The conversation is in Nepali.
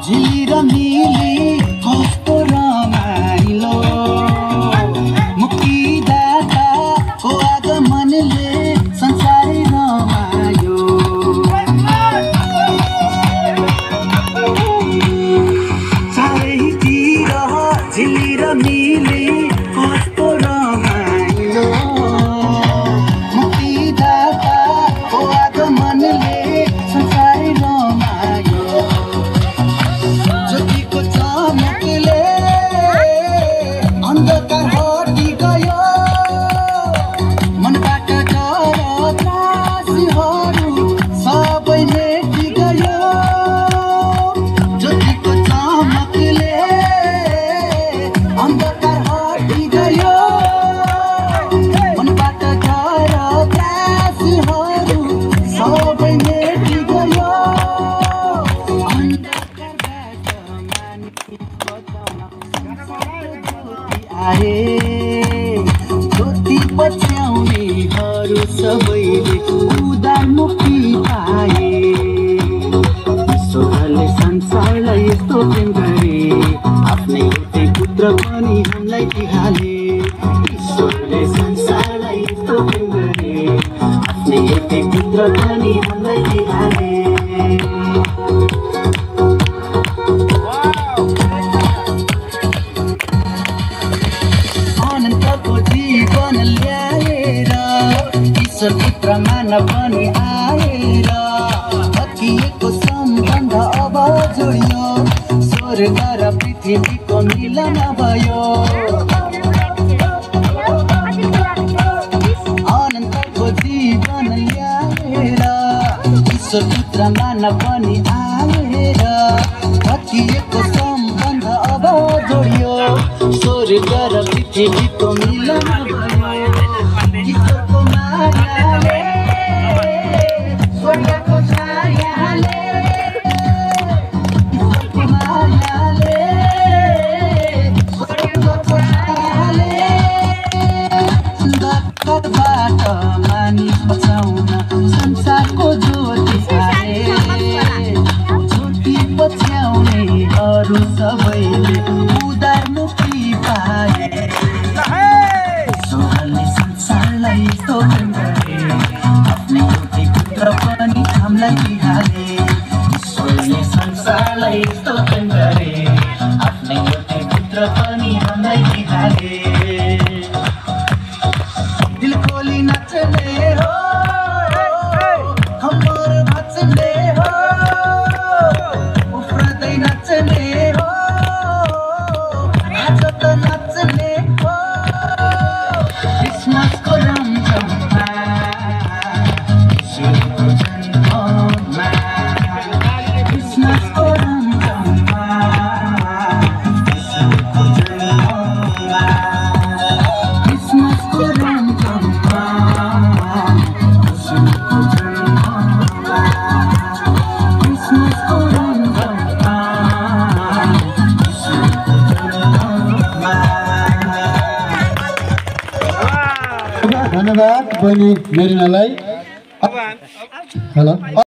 झिली र मिली कस्तो रमाइलो मुक्तिदाताको आगमनले संसारै रमायो चारैतिर झिली र मिली कस्तो रमाइलो मुक्तिदाताको आगमनले संसारै रमायो ज्योतिको चमकले अन्धकार हटी गयो मनबाट डर त्रासहरू सबै मेटी गयो ज्योतिको चमकले अन्धकार हटी गयो मनबाट डर त्रासहरू सबै मेटी गयो ज्योति पछ्याउनेहरू सबैले उदार मुक्ति पाए ईश्वरले संसारलाई यस्तो प्रेम गरे आफ्नै एउटै पुत्र पनि हामीलाई दिहाले ईश्वरले संसारलाई यस्तो प्रेम गरे आफ्नै एउटै पुत्र पनि हामीलाई दिहाले जीवन ल्याएर ईश्वर पुत्र मानव पनि आएर हकिएको सम्बन्ध अब जोडियो स्वर्ग र पृथ्वीको मिलन भयो अनन्तको जीवन ल्याएर ईश्वर पुत्र मानव पनि आएर हकिएको सम्बन्ध अब जोडियो स्वर्ग र पृथ्वीको मिलन भयो ईश्वरको मायाले स्वर्गको छायाले ईश्वरको मायाले स्वर्गको छायाले अन्धकारबाट मानिस बचाउन संसारको ज्योति हाले ज्योति पछ्याउनेहरू सबैले उदार मुक्ति पाए ईश्वरले संसारलाई यस्तो प्रेम गरे आफ्नै एउटै पुत्र पनि हामीलाई दिहाले ईश्वरले संसारलाई यस्तो प्रेम गरे आफ्नै एउटै पुत्र पनि हामीलाई दिहाले दिल खोली नाच्ने हो हाम्रो नाच्ने हो उफ्रदै नाच्ने हो आज त नाच्ने हो क्रिसमसको रमझममा ईश्वरको जन्ममा क्रिसमसको रमझममा ईश्वरको जन्ममा क्रिसमसको रमझममा ईश्वरको जन्ममा क्रिसमसको रमझममा ईश्वरको जन्ममा धन्यवाद बहिनी मेरिनालाई। हेलो।